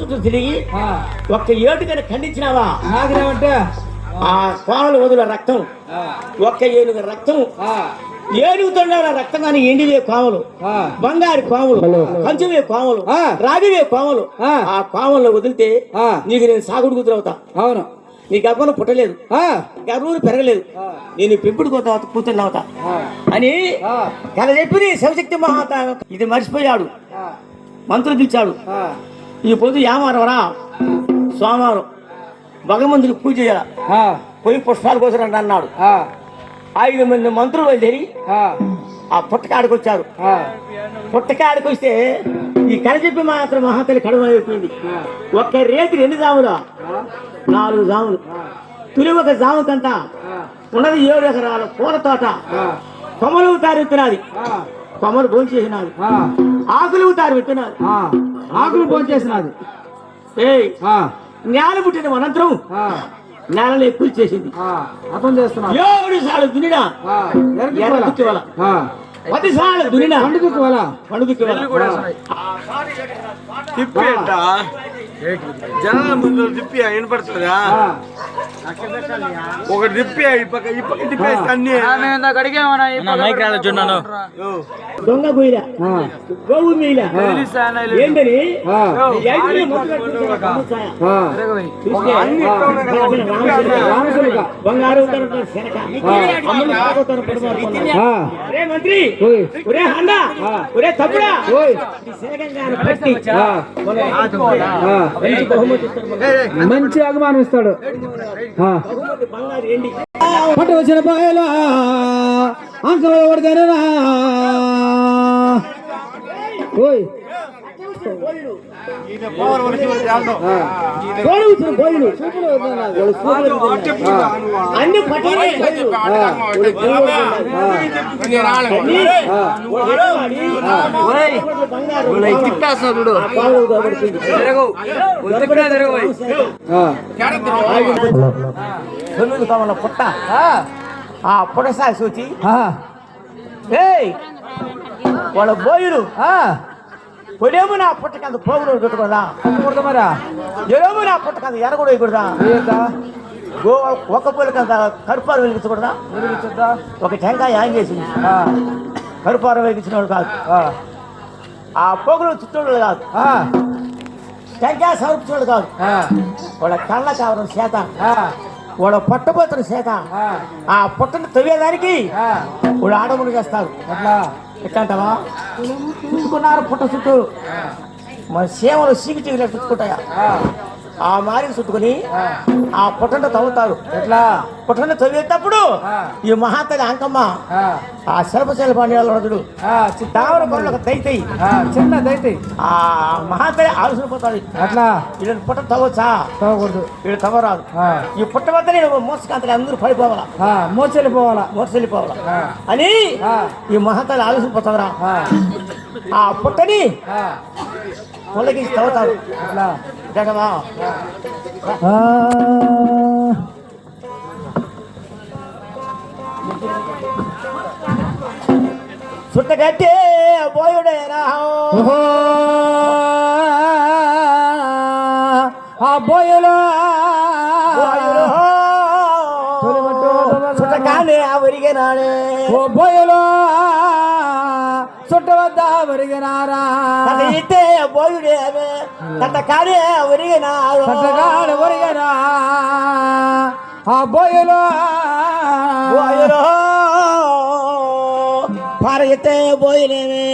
చుట్టూ తిరిగి ఒక్క ఏటుకని ఖండించినావా నాగరేమంటే ఆ కోనలు వదుల రక్తం ఒక్క ఏనుగు రక్తం ఏనుగుతుండ రక్తం కానీ ఎండివే కోమలు బంగారు కోమలు కంచువే కోమలు రాగివే కోమలు ఆ కోమల్లో వదిలితే నీకు నేను సాగుడు కూతురవుతా. అవును, నీ గర్భంలో పుట్టలేదు, గర్భూరు పెరగలేదు, నేను పెంపుడు కూతురు అవుతా అని కథ చెప్పి శివశక్తి మహాత ఇది మర్చిపోయాడు. మంత్రులు పిలిచాడు. ఈ పొద్దు యామారవరా సోమవారం భగవంతుడికి పూజ చేయాల, పోయి పుష్పాల కోసం అన్నాడు. 5 మంది మంత్రులు బయలుదేరి ఆ పుట్టకాడికి వచ్చారు. పుట్టకాడికి వస్తే ఈ కథ చెప్పి మాత్రం మహాతల్లి కడుపు అయిపోయింది. ఒక్క రేతికి 2 జాములు, 4 జాములు తులి ఒక జాముకంతా ఉన్నది 7 ఎకరాల పూల తోట. కొమ్మలు తారు విత్తున్నది, కొమ్మలు భోంచేసినది. ఆకులు తారు విత్తున్నది, ఆకులు భోంచేసినది. నేల పుట్టిన అనంతరం నేలని ఎక్కువ చేసింది. అర్థం చేస్తున్నాడు. 7 సార్లు దున్నినా ఎర్ర దుక్కి వల, 10 సార్లు దున్నినా పండు దుక్కి వల, పండు దుక్కి వల తిప్పి అంట జనాల ముందు తిప్పి వినపడుతుందా? ఒకటి తిప్పి ఇప్పకి తిప్పేసి అన్ని దొంగ గొయ్యిల గోవు మీల ఏంటని బంగారు మంత్రి ఒరే హండా ఒరే తప్పుడా మంచి అభిమానం ఇస్తాడు. పట్టు వచ్చిన పాయలా అంకలు పడతారా? ఓయ్ అన్ని పుట్ట ఆ పుట్టసారి చూచి వాళ్ళ బోయులు పొడేమో నా పుట్టకంత పోగులు పెట్టుకోదా మరా, ఎడేమో నా పుట్టకంత ఎరగొడ వేయకూడదా, ఒక పొలికంత కరుపారు వెలిగించకూడదా, ఒక టెంకాయ యాంగ్ చేసింది కరుపారు వెలిగించిన వాళ్ళు కాదు, ఆ పొగులు చుట్టూ కాదు, టెంకాయ సమర్పించోళ్ళు కాదు, వాళ్ళ కళ్ళ కావడం చేత వాళ్ళ పట్టబోతున్న చేత ఆ పుట్టను తవ్వేదానికి వాళ్ళు ఆడములు చేస్తారు. అట్లా ఎట్లాంటావా చుట్టుకున్నారు పుట్ట చుట్టూ మన సేవలు సీకిటీలు చుట్టుకుంటాయా ఆ మారికి చుట్టుకుని ఆ పుట్టను తవ్వుతారు. ఎట్లా పుట్టను తవ్వేటప్పుడు ఈ మహాతల్లి అంకమ్మ ఆ శిల్పశైల పండుగడు దావర పనులు దైతాయి, చిన్న దైతాయి. ఆ మహాతల్లి ఆలోచనపోతాడు. అట్లా వీళ్ళని పుట్ట తవ్వచ్చా? తవ్వకూడదు, వీళ్ళు తవ్వరాదు. ఈ పుట్ట వద్ద నేను మోసకాంతగా అందరూ పడిపోవాలా, మోసెళ్ళిపోవాలా అని ఈ మహాతల్లి ఆలోచనపోతావరా ఆ పుట్టని పొలకి తవ్వుతారు. అట్లా జగమా చుట్టగట్టే బోయుడేరా ఆ బోయలో చుట్టకానే ఒరిగినాడే, ఓ బోయలో చుట్ట వద్ద ఒరిగినారా అయితే బోయుడే కట్టకానే ఒరిగినారు, కట్టకానే ఒరిగినా ఆ బోయలో పారగితే బోయలేమే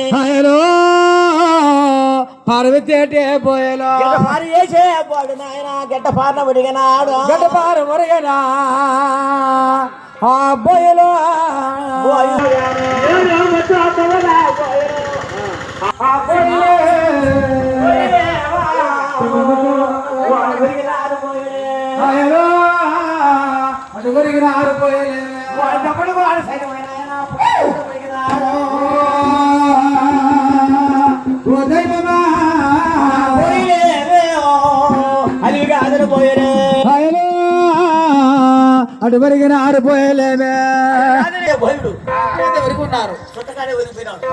పారవితే బోయలో పారు చేసే పోడు నాయన గడ్డ పారన ఒరిగినాడు, గడ్డ పార ఒరిగినా ఆ బోయలో అటు ఒరిగిన ఆరిపోయలే అటు వరిగిన ఆరిపోయలేమే భయుడు వరకు ఉన్నారు చుట్టకాడే ఒరిగిపోయినాడు,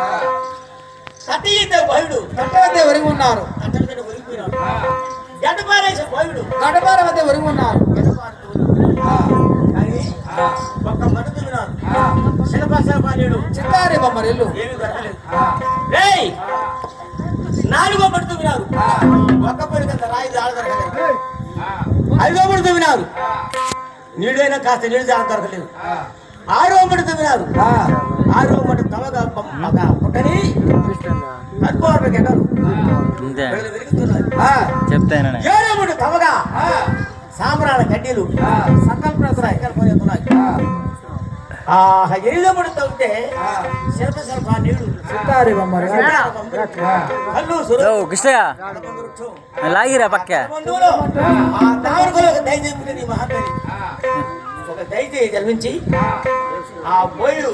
భయుడు వరకు ఉన్నారు ఒరిగిపోయినాడు. పోయుడు గడపార వద్ద వరకు ఉన్నారు కానీ ఒక్క మనుషులు విన్నారు శిల్పాశిల్పాలు చిత్తారి బొమ్మరిల్లు ఏమి దొరకలేదు. ఏయ్ నాలుగో పడుతూ విన్నారు ఒక్క పని కదా రాయి జాడ దొరకలేదు. ఐదో పడుతూ విన్నారు నీడైనా కాస్త నీళ్ళు జాడ దొరకలేదు. ఆరో పడుతూ విన్నారు ఆరో మటు తమగా పుట్టని కట్టుకోవడం ఎన్నారు చెప్తాను ఏడో మటు తమగా సాంబ్రాల కడ్డీలు సంకల్పనాయి. ఎనిమిదో మటు తవ్వితే శిల్ప నీళ్లు చిత్తారి బొమ్మరి కళ్ళు కృష్ణయ్య లాగిరా పక్క బంధువులు ఆ తావరకులు ఒక దయ చెప్పింది ఈ మహాతల్లి ఒక దయచేయి జన్మించి ఆ బోయిలు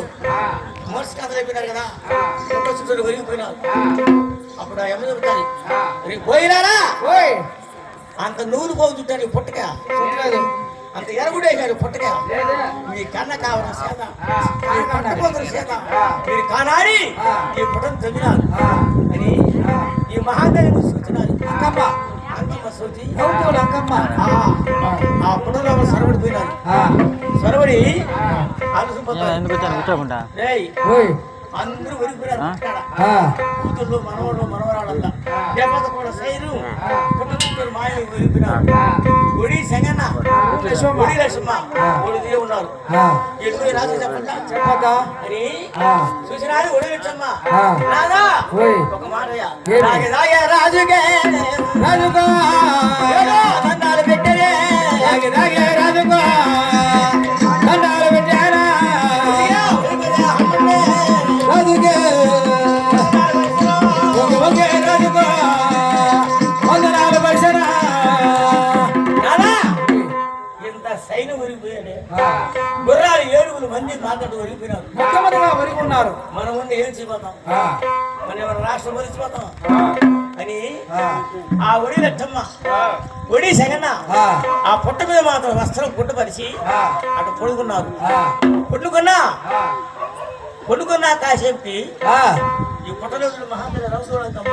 మోసి కథలు అయిపోయినారు కదా చుట్టూ ఒరిగిపోయినారు. అప్పుడు ఆ ఎమ్మ చెబుతారు పోయినారా అంత నూరు పోతుంటాడు పుట్టక అంత ఎరగుడేశాడు పుట్టక మీ కన్న కావడం చేత పట్టపోతున్న చేత మీరు కానాడి ఈ పుటను తవ్వినారు అని ఈ మహాదేవి సూచనాలు అంకమ్మ సూచి అంకమ్మ ఆ పుటలో సొరబడిపోయినారు. సొరబడి ఎందుకు వచ్చాను కూర్చోకుండా అందరూ ఒరిగిపోయినారు. కూతుళ్ళు మనవళ్ళు మనవరాళ్ళంతా లేకపోతే కూడా సైరు పుట్టలు మాయలు ఒరిగిపోయినారు. ఒడి సెంగన్న ఒడి లక్ష్మ ఒడి దిగి ఉన్నారు. ఎక్కువ రాజు చెప్పదా అని చూసినారు ఒడి లక్ష్మ రాదా ఒక మాటయ్య రాజుగే రాజుగా దండాలు పెట్టరే రాజుగా దండాలు పెట్టారా రాజుగే ఒకే రాజుగా వందనాలు పరిసరా ఇంత సైన్యం ఒరిగిపోయాడు. గుర్రాలు 7 మంది మాట్లాడు ఒరిగిపోయినారు. మొట్టమొదటిగా వరకు ఉన్నారు. మనం ఉండి ఏం చేయబోతాం మన ఎవరు రాష్ట్రం ఒరిచిపోతాం అని ఆ ఒడి లచ్చమ్మ ఒడి సెగన్న ఆ పుట్ట మీద మాత్రం వస్త్రం పుట్టపరిచి అటు పొడుకున్నారు. పొడుకున్నా కాసేపుకి ఈ పుట్టలో మహాత్మ రౌసూడమ్మ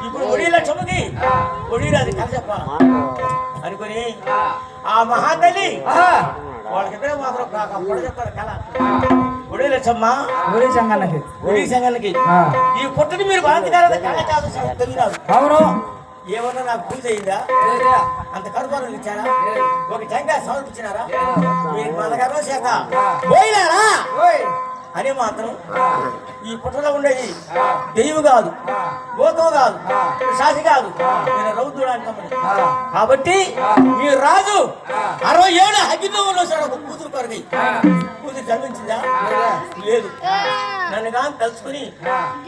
ఇప్పుడు ఒడి లచ్చమ్మకి ఒడిరాది కథ చెప్పాల అనుకుని ఆ మహాతల్లి వాళ్ళకిద్దరే మాత్రం పొడ చెప్పారు కళ ఒడి లచ్చమ్మ ఒడి సంగన్నకి ఈ పుట్టని మీరు బాధికారు కళ కాదు తెలియదు అవును ఏమన్నా నాకు పూజ అయిందా అంత కడుపాలు ఇచ్చారా ఒక టెంకాయ సమర్పించినారా మీరు మనగారో చేత పోయినారా అని మాత్రం ఈ పుట్టలో ఉండేది దెయ్యం కాదు భూతం కాదు శాసి కాదు నేను రౌద్రుడు అంటామని. కాబట్టి మీ రాజు 67 అగ్గితో ఉన్నాడు. ఒక కూతురు కొరకై కూతురు జన్మించిందా లేదు. నన్ను కానీ తలుచుకుని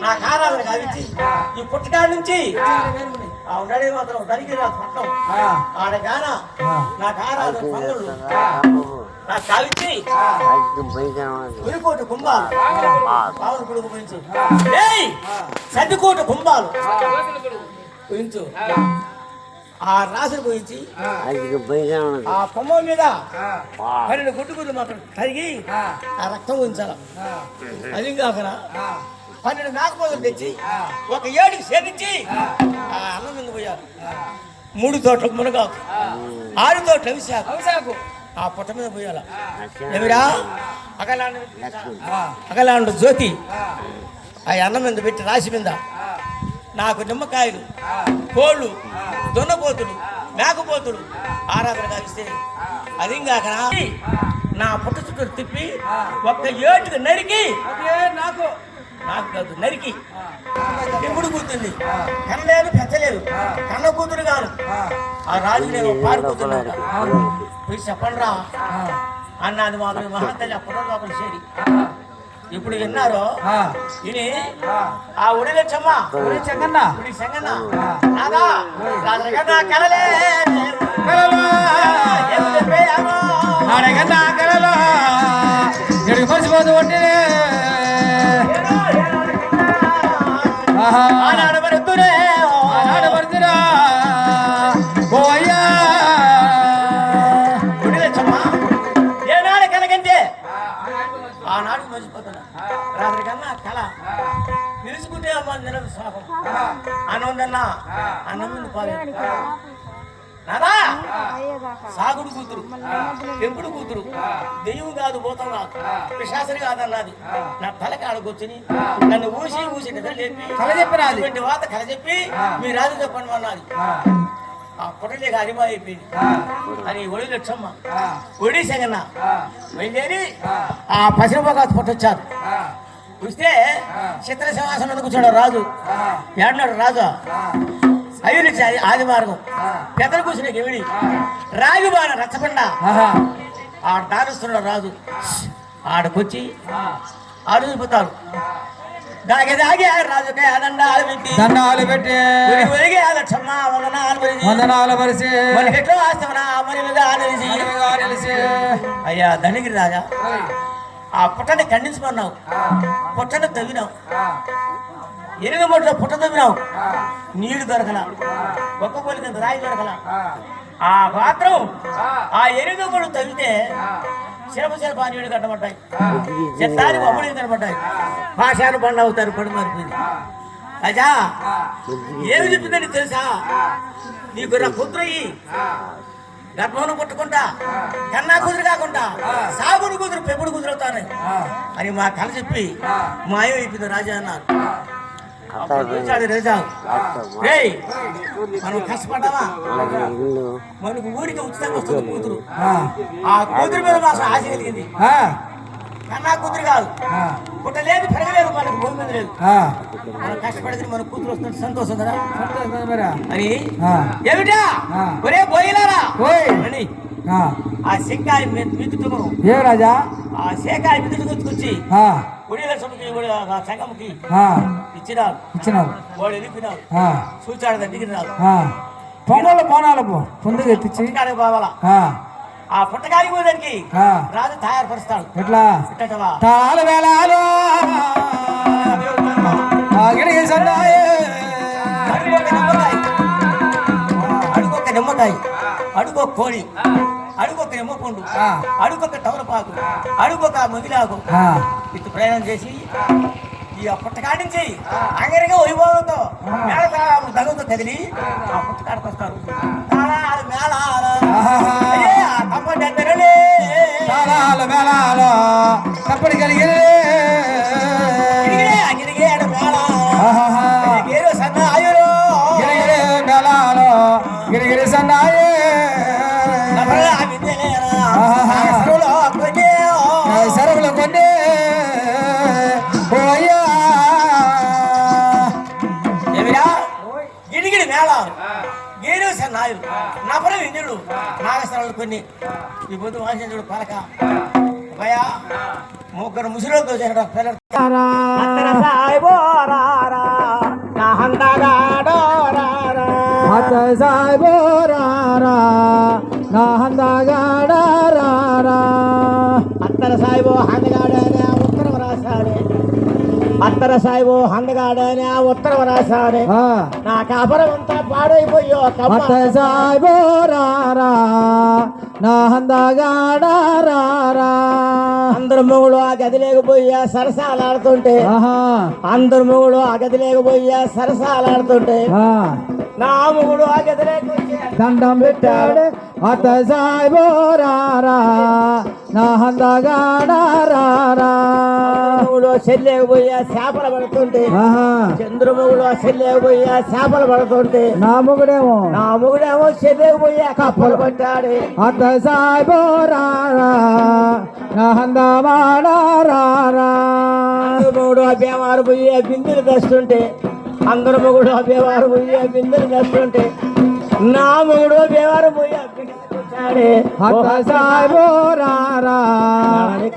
నా కారాలను కావించి ఈ పుట్టకాడ నుంచి ఆ ఉండడే మాత్రం దానికి నా పట్టం ఆడగాన నా కారాలు పందులు నాకు కావించి ఉరికోటి కుంభాలు పావులు కొడుకు గురించి సర్దికోటి కుంభాలు గురించు ఆ రాసులు పోయించి ఆ కొమ్మ మీద 12 గుడ్డుగుడ్లు మాత్రం కరిగి ఆ రక్తం ఉంచాల. అది కాకనా 12 మేకపోతులు తెచ్చి ఒక 7కి సేపించి ఆ అన్నం మీద పోయారు. 3 తోట మునగాకు 6 తోట అవిశాకు ఆ పుట్ట మీద పోయాల. ఏమిరా అగలాండు జ్యోతి ఆ అన్నం మీద పెట్టి రాసి మీద నాకు నిమ్మకాయలు కోళ్ళు దొన్నపోతులు మేకపోతులు ఆరాధన కావిస్తే అది కాక నా పుట్ట చుట్టూ తిప్పి ఒక్క 7కి నరికి నాకు కాదు నరికి ఎప్పుడు కూర్చుంది కనలేదు పెంచలేదు కన్న కూతురు కాను ఆ రాజు నేను పారిపోతున్నాను మీరు చెప్పండి రా అన్నది మాత్రం మహాతల్లి అప్పుడు లోపల చేరి ఇప్పుడు విన్నారో ఇది ఆ ఉడి లచ్చమ్మ ఉడి చెంగన్న నాదా రాజగన్నా కలలే కలలో మర్చిపోతూ ఉంటే ఆనాడు పడుతురే పోయ్యా ఉడి లచ్చమ్మ ఏనాడు కలకంటే ఆనాడు మర్చిపోతున్నా రాత్రి కన్నా కళ నిలుచుకుంటే అమ్మ నిలదు శాపం. ఉందన్నా అన్నం ఉంది పాలే నాదా సాగుడు కూతురు పెంపుడు కూతురు దెయ్యం కాదు భూతం కాదు పిశాసరి కాదన్నది నా తలకి ఆడకొచ్చుని నన్ను ఊసి నిద్ర లేపి కల చెప్పినది ఇటువంటి వాత కల చెప్పి మీ రాజు చెప్పండి అన్నది ఆ పొట్టలేక అరిమా అయిపోయింది అని ఒడి లక్షమ్మ ఒడి సెగన్న వెళ్ళేది ఆ పసిరిపోగా పొట్టొచ్చారు చూస్తే చిత్ర సింహాసనం కూర్చోడు రాజు ఏడన్నాడు రాజు అయ్యూరిచ్చి ఆది మార్గం పెద్దలు కూర్చునే గెవిడి రాగి బాణ రచ్చబండ ఆడ దారుస్తున్నాడు రాజు ఆడకొచ్చి ఆడు చూపుతాడు దాగే రాజు దండాలు పెట్టి వందనాలు పరిచి అయ్యా ధనిగిరి రాజా ఆ పుట్టని ఖండించమన్నావు పుట్టని తవ్వినావు ఎనిమిది మొట్టలో పుట్ట తవ్వినావు నీళ్లు దొరకలా ఒక్క పోలికంత రాయి దొరకలా ఆ మాత్రం ఆ ఎనిమిది మొడు తవ్వితే శిల్ప నీళ్లు కట్టబడ్డాయి చెత్తారి అమ్ముడు కనబడ్డాయి భాషాను బండ అవుతారు పడి మారిపోయింది రాజా ఏమి చెప్పిందని తెలుసా నీకు నా పుత్రయి గర్భంలో పుట్టుకుంటా కన్నా కూతురు కాకుండా సాగుడు కూతురు పెంపుడు కూతురు అవుతాను అని మా కళ చెప్పి మాయమైపోయింది రాజా అన్నారు రాజా మనం కష్టపడ్డావా మనకు ఊరికి ఉచితంగా వస్తుంది కూతురు ఆ కూతురు మీద మాకు ఆశ కలిగింది కన్నా కూతురు కాదు పుట్టలేదు పెరగలేదు మనకు భూమి మీద లేదు మనం కష్టపడితే మన కూతురు వస్తుంది సంతోషం కదా అని ఏమిటా ఒరే పోయిలారా అని ఆ శంకాయ మిత్తుకును ఏ రాజా ఆ శేకాయ మిత్తుకొచ్చి ఒడిలక్ష్మికి సంగముకి ఇచ్చినారు వాడు వెళ్ళిపోయినారు చూచాడు దగ్గర రాదు పోనాలు పొందుకు ఎత్తిచ్చి పోవాలా ఆ పుట్టకాడికి పోదానికి రాజు తయారు పరుస్తాడు ఎట్లా తాళ వేళాలు అడుగొక్క నిమ్మకాయ అడుగొక కోడి అడుగొక్క నిమ్మపండు అడుగొక్క తమలపాకు అడుగొక మొగిలాకు ఇటు ప్రయాణం చేసి ఈ పుట్టకాడి నుంచి అంగరిగా వైభవంతో మేళతాళాలు దగ్గరతో కదిలి ఆ పుట్టకాడికి వస్తారు తాళాలు మేళాలు తాళాలు మేళాలు తప్పటి కలిగి సన్నాయులు మేళాలు గిరిగిరి సన్నాయి సరువులు కొన్ని గిడిగిడి మేళాలు గేరు సన్నాయులు నపరం ఇంద్రుడు నాగస్వరాలు కొన్ని ఈ బుద్ధు వాసించుడు పలక భయ ముగ్గురు ముసురులతో అత్తర సాయిబో హందగాడనే ఉత్తరం రాశాడే అత్తర సాయిబో హందగాడనే ఉత్తరం రాశాడే నా కాపరం అంతా పాడైపోయో సాయిబో నా హందగాడారా అందరు మొగుడు ఆ గది లేకపోయా సరసాలాడుతుంటే అందరు మొగుడు ఆ గది లేకపోయా సరసాలాడుతుంటే నా మొగుడు ఆ గది లేకపోతే దండం పెట్టాడు అత్త సాయిబో నా హందగాడారా మొగుడు చెల్లేకపోయా చేపలు పడుతుంటే చంద్రమొగుడు చెల్లేకపోయా చేపలు పడుతుంటే నా మొగుడేమో చెల్లేకపోయా కప్పలు పట్టాడే అత్త సాయిబో నా హందమాడారా మొగుడు అభ్యవారు పోయి బిందులు తెస్తుంటే అందరు మొగుడు అభ్యవారు పోయి బిందులు తెస్తుంటే నా మొగుడు అభ్యవారు పోయి అత్త సాయిబో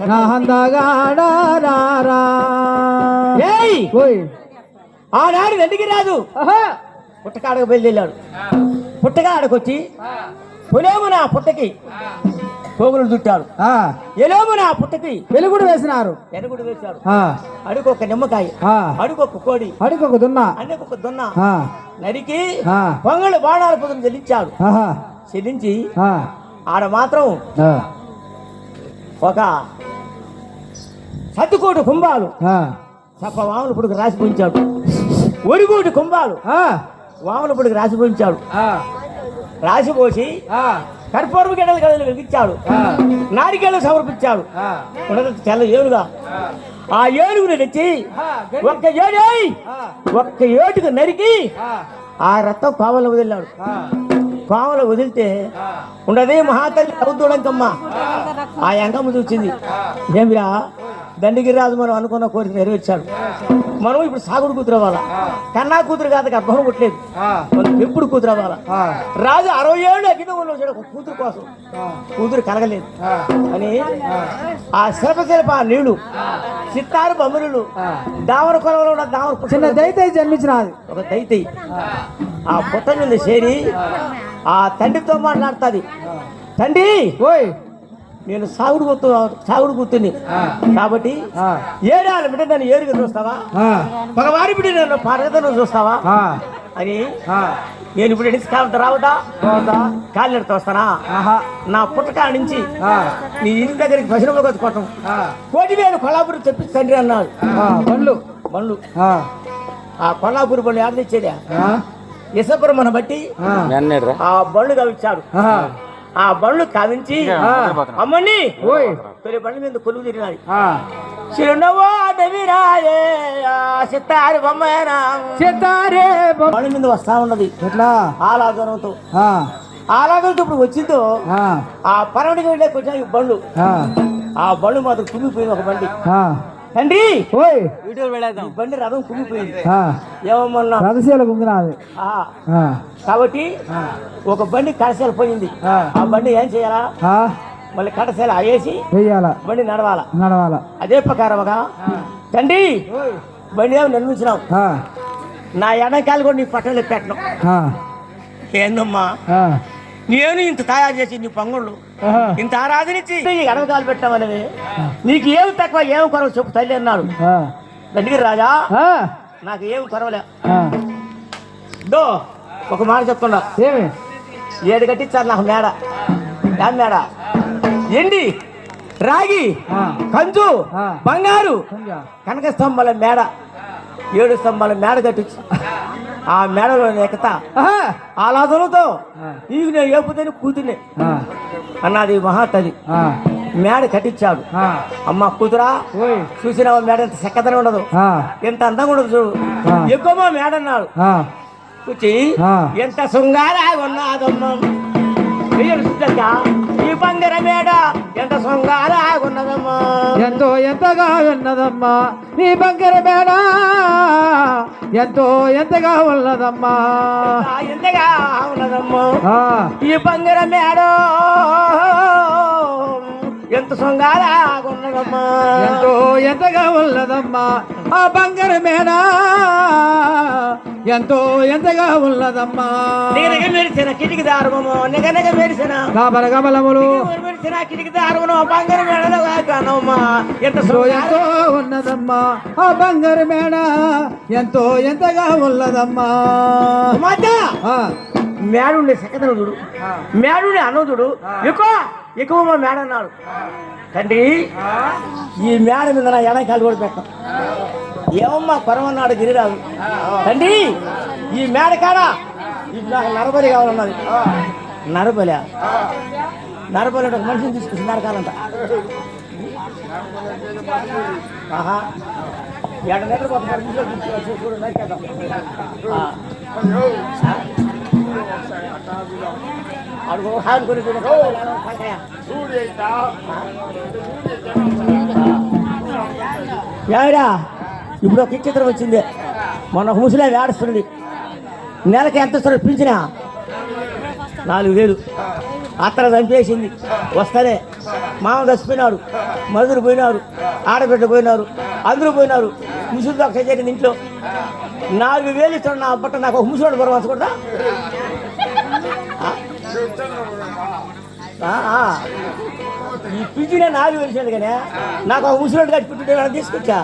నా హందగాడారా ఆనాడు వెండికి రాదు పుట్టకాడకు బయలుదేరాడు పుట్టకాడకొచ్చి పులేము నా పుట్టకి పోగులు చుట్టాడు ఎలోము నా పుట్టకి వెలుగుడు వేసినారు ఎరుగుడు వేశాడు అడుగొక నిమ్మకాయ అడుగొక కోడి అడుగొక దున్న అడుగొక దున్న నరికి పొంగళ్ళు బాణాల పొద్దున చెల్లించాడు చెల్లించి ఆడ మాత్రం ఒక సత్తుకోటి కుంభాలు చప్పవాములు ఇప్పుడు రాసి పుంచాడు ఒరిగోటి కుంభాలు వామనపుడికి రాసిపోయించాడు. ఆ, రాసిపోసి ఆ, కర్పూరపు గడ్డలు గడలు వెలిగించాడు. ఆ, నారికేళ్ళు సమర్పించాడు. ఆ, ఉన్నది తెల్ల ఏనుగా. ఆ ఏనుగుని తెచ్చి ఆ, ఒక్క ఏడు ఆ, ఒక్క ఏటుకు నరికి ఆ, ఆ రక్తం పావలో వదిలాడు. ఆ, పావలో వదిలితే ఉండదే మహాతల్లి అవుతుడంకమ్మ. ఆ అంకమ్మ చూసింది. ఏమిరా దండిగిరిరాజు మనం అనుకున్న కోరిక నెరవేర్చాడు. మనం ఇప్పుడు సాగుడు కూతురు అవ్వాలా. కన్నా కూతురు కాదు, గర్భం కొట్టలేదు. ఆ, మనం ఎప్పుడు కూతురు అవ్వాలా. ఆ, రాజు 60 ఏళ్ళు అగ్నిలో వచ్చాడు ఒక కూతురు కోసం. కూతురు కలగలేదు ఆ, అని ఆ శిల్ప నీళ్లు చిత్తారు బొమ్మలు దావర కొలంలో ఉన్న దావర చిన్న దైతే జన్మించినది. ఒక దైతే ఆ పుట్ట మీద చేరి ఆ తండ్రితో మాట్లాడుతుంది. తండ్రి ఓయ్, నేను సాగుడు కూతుర్ని కాబట్టి ఆ, ఏడాలి బిడ్డ నన్ను ఏరుగా చూస్తావా, ఆ, పగవారి బిడ్డ నన్ను పరగతను చూస్తావా ఆ, అని ఆ, నేను ఇప్పుడు ఎడిసి రావటా కాళ్ళు తోస్తానా. ఆహా, నా పుట్టకా నుంచి ఆ, నీ ఇంటి దగ్గరికి భజనలో కొట్టం ఆ, 1,000 కొల్లాపురి తెప్పించి తండ్రి అన్నాడు. ఆ, బండ్లు, బండ్లు ఆ, ఆ కొల్లాపురి బండ్లు ఆడ తెచ్చేదా ఆ, యశపురమ్మను బట్టి ఆ, ఆ బండ్లు కవించాడు. ఆహా, ఆ బండ్లు కవించి అమ్మని ఓయ్, తొలి బండ్ల మీద కొలువు తిరిగినాడు. ఆ, చిరునవ్వో అడవిరాయే సిత్తారు బొమ్మనా చిత్తారే బొమ్మ. బండి మీద వస్తా ఉన్నది ఎట్లా? ఆలాగనంతో. ఆ, ఆలాగనంతో ఇప్పుడు వచ్చిందో ఆ, ఆ పరమడికి వెళ్ళే కొంచెం ఈ బండ్లు ఆ, ఆ బండ్లు మాత్రం కుమిపోయింది. ఒక బండి ఆ, తండ్రి ఓయ్, వీడియోలు పెడేద్దాం. ఈ బండి రథం కుమిపోయింది. ఆ, ఏమన్నా రథశీల గుంగినది. ఆ, ఆ, కాబట్టి ఆ, ఒక బండి కడసేల పోయింది. ఆ, ఆ బండి ఏం చేయాలా, ఆ, మళ్ళీ కడసేల వేసి వెయ్యాల, బండి నడవాలా. నడవాల. అదే ప్రకారముగా తండ్రి బండి ఏమి నిర్మించినావు, ఆ, నా ఎడకాయలు కూడా నీ పట్టణంలో పెట్టను. ఆ, ఏందమ్మా ఆ, నేను ఇంత తయారు చేసి నీ పంగుళ్ళు ఆహా, ఇంత ఆరాధనిచ్చి ఎడమకాలు పెట్టామనేవి నీకు ఏమి తక్కువ ఏమి కొరవ చెప్పు తల్లి అన్నాడు. ఆ, దండిగిరి రాజా ఆ, నాకు ఏమి కొరవలే. ఆ, దో ఒక మాట చెప్తున్నా, ఏమి? 7 కట్టించారు నాకు మేడ. ఏం మేడ? ఎండి రాగి ఆ, కంచు ఆ, బంగారు కొంచెం. కనక స్తంభాల మేడ 7 స్తంభాల మేడ కట్టించు. ఆ మేడలో ఎక్కుతా ఆహా, ఆలాదనతో ఆ, నీకు నేను ఏపుతాను కూతుర్ని ఆ, అన్నది మహాతల్లి. ఆ, మేడ కట్టించాడు. ఆ, అమ్మ కూతురా ఓయ్, చూసినావా మేడ ఎంత చక్కదనం ఉండదు, ఆ, ఎంత అందంగా ఉండదు చూడు. ఆ. ఎక్కువ మేడ అన్నాడు. ఆ, కూర్చి ఆ. ఎంత శృంగారా ఉన్నదమ్మ ఈ బంగార మేడ ఎంత శృంగారా ఉన్నదమ్మా. ఎంతో ఎంతగా ఉన్నదమ్మా నీ బంగార మేడ, ఎంతో ఎంతగా ఉన్నదమ్మా. ఎంతగా ఉన్నదమ్మా ఆ, ఈ బంగార మేడ ఎంత శృంగారా ఉన్నదమ్మా. ఎంతో ఎంతగా ఉన్నదమ్మా ఆ బంగార మేడ, ఎంతో ఎంతగా ఉన్నదమ్మా. నిగనగ మెరిసిన కిటికి దారుమము నిగనగ మెరిసిన కాపర కమలములు మెరిసిన కిటికి దారుమను బంగారు మేడలో కానమ్మా. ఎంత ఎంతో ఎంతో ఉన్నదమ్మా ఆ బంగారు మేడ, ఎంతో ఎంతగా ఉన్నదమ్మా. ఆ, మేడుండే సకదను చూడు, మేడుండే అన్నదుడు ఎక్కువ మా మేడ అన్నాడు. తండ్రి ఈ మేడ మీద నా ఎనకాలు కూడా పెట్టాం. ఏమమ్మా కొరమన్నాడు గిరిరాజు. తండ్రి ఈ మేడ కాడ నాకు నరబలి కావాలన్నది. నరబలి ఒక మనిషిని తీసుకొచ్చి నరకాలంట. ఆహా ఎడ నిద్రపోతున్నారు చూడు నరికేద్దాం. అడుగు హాడుకొని ఏడా ఇప్పుడు ఒక చిత్రం వచ్చింది. మొన్న ఒక ముసలి ఏడుస్తుంది. నెలకి ఎంత ఇస్తారు పింఛనా? 4,000. అత్తర చంపేసింది. వస్తానే మామ చచ్చిపోయినాడు, మధురు పోయినారు, ఆడబిడ్డ పోయినారు, అందరూ పోయినారు. ముసులు దొక్క జరిగింది ఇంట్లో. 4,000 ఇస్తాడు నా బట్ట. నాకు ఒక ముసలోడు బరవచ్చకూడదా? ఈ పింఛనే 4,000 ఇచ్చాడు కానీ నాకు ఒక ముసలోడు కట్టి పుట్టిన తీసుకొచ్చా.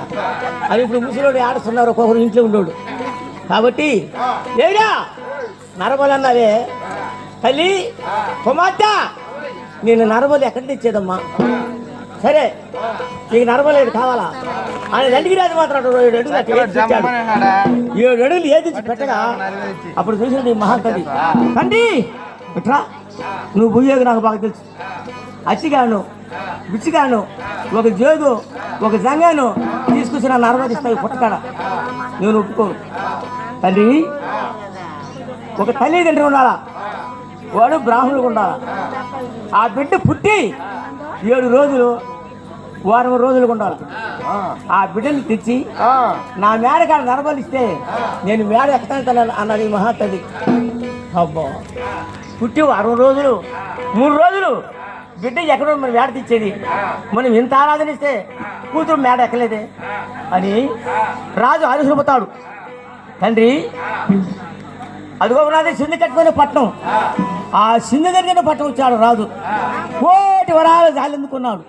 అది ఇప్పుడు ముసలోడు ఆడుతున్నారు, ఒక్కొక్కరు ఇంట్లో ఉండోడు. కాబట్టి ఏడా నరబలి అన్నావే తల్లి కుమార్తె, నేను నరబలి ఎక్కడి తెచ్చేదమ్మా? సరే నీకు నడవలేదు కావాలా ఆయన దండికి రాజు మాత్రం 7 అడుగులు అట్లా ఏది తెచ్చాడు. 7 అడుగులు ఏది ఇచ్చి పెట్టగా అప్పుడు చూసిన నీ మహాతల్లి తండ్రి ఇట్రా నువ్వు పోయేది నాకు బాగా తెలుసు. అచ్చిగాను బిచ్చిగాను ఒక జోగు ఒక జంగాను తీసుకొచ్చి నన్ను అనుమతిస్తావు పుట్టకాడ నేను ఒప్పుకోను. తండ్రి ఒక తల్లిదండ్రులు ఉండాలా, వాడు బ్రాహ్మణులు ఉండాలా. ఆ బిడ్డ పుట్టి 7 రోజులు వారం రోజులు ఉండాలి. ఆ బిడ్డని తెచ్చి నా మేడ కాడ నరబలిస్తే నేను మేడ ఎక్కతాను అన్నది మహాతల్లి. అబ్బా పుట్టి 6 రోజులు 3 రోజులు బిడ్డ ఎక్కడో మనం మేడ తెచ్చేది, మనం ఇంత ఆరాధనిస్తే కూతురు మేడ ఎక్కలేదే అని రాజు ఆలోచనపోతాడు. తండ్రి అదిగో ఉన్నది సింధు కట్టుకునే పట్టణం, ఆ సింధు కలిగిన పట్టణం వచ్చాడు రాజు. 1,000 వరహాల జాలి ఎందుకున్నాడు,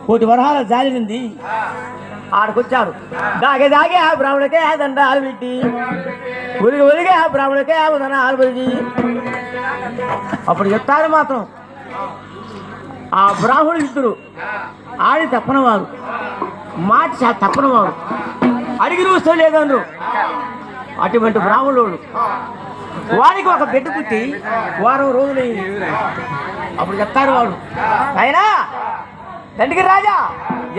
1,000 వరహాల జాలినింది ఆడకొచ్చాడు. దాగే దాగే ఆ బ్రాహ్మణకే దండాలు పెట్టి ఒలిగి ఒలిగే ఆ బ్రాహ్మణకే దండాలు పెట్టి అప్పుడు చెప్తారు మాత్రం ఆ బ్రాహ్మణులు ఇద్దరు ఆడి తప్పనవారు మాట తప్పనవారు అడిగి చూస్తూ లేదన్నారు. అటువంటి బ్రాహ్మణుడు వాడికి ఒక బిడ్డ పుట్టి వారం రోజులు అప్పుడు చెప్తారు వాడు అయినా తండ్రికి రాజా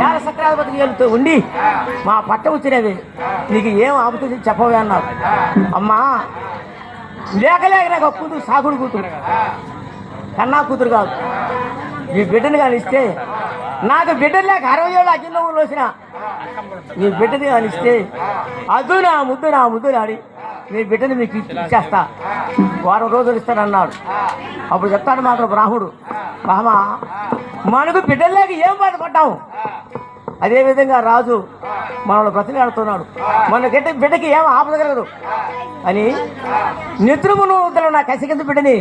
ఏళ్ళ సక్రాధిపతికి వెళ్తూ ఉండి మా పట్ట వచ్చినవి నీకు ఏం ఆపుతుంది చెప్పవే అన్నారు. అమ్మా లేక నాకు ఒక కూతురు సాగుడు కూతురు, కన్నా కూతురు కాదు. ఈ బిడ్డని కానీ ఇస్తే నాకు బిడ్డలు లేక 60 ఏళ్ళు అకింద ఊళ్ళో వచ్చిన నీ బిడ్డని కానీ ఇస్తే అదు నా ముద్దు నాడి నీ బిడ్డని మీకు ఇచ్చేస్తా, వారం రోజులు ఇస్తానన్నాడు. అప్పుడు చెప్తాడు మాత్రం బ్రాహ్మడు, బామా మనకు బిడ్డలు లేక ఏం బాధపడ్డాము, అదేవిధంగా రాజు మనల్ని బ్రతిలాడుతున్నాడు, మన బిడ్డకి ఏం ఆపదగలరు అని నిద్రమును నా కసికింద బిడ్డని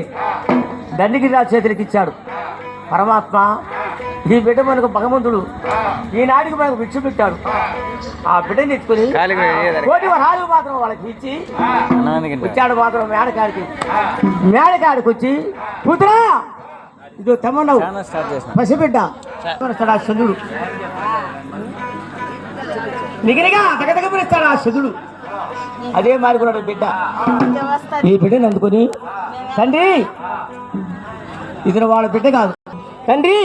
దండికి రాజు చేతులకి ఇచ్చాడు. పరమాత్మ ఈ బిడ్డ మనకు భగవంతుడు ఈనాటికి మనకు భిక్ష పెట్టాడు. ఆ బిడ్డని ఎత్తుకుని 1,000 వరహాలు మాత్రం వాళ్ళకి ఇచ్చి వచ్చాడు. మాత్రం మేడకాడికి వచ్చి కూతురా ఇదో తెమ్మన్నావు పసిబిడ్డ ఆ చంద్రుడు నిగనిగా తగతగపిస్తాడు ఆ చంద్రుడు. అదే మారుకున్నాడు బిడ్డ. ఈ బిడ్డని అందుకొని తండ్రి ఇతను వాళ్ళ బిడ్డ కాదు తండ్రి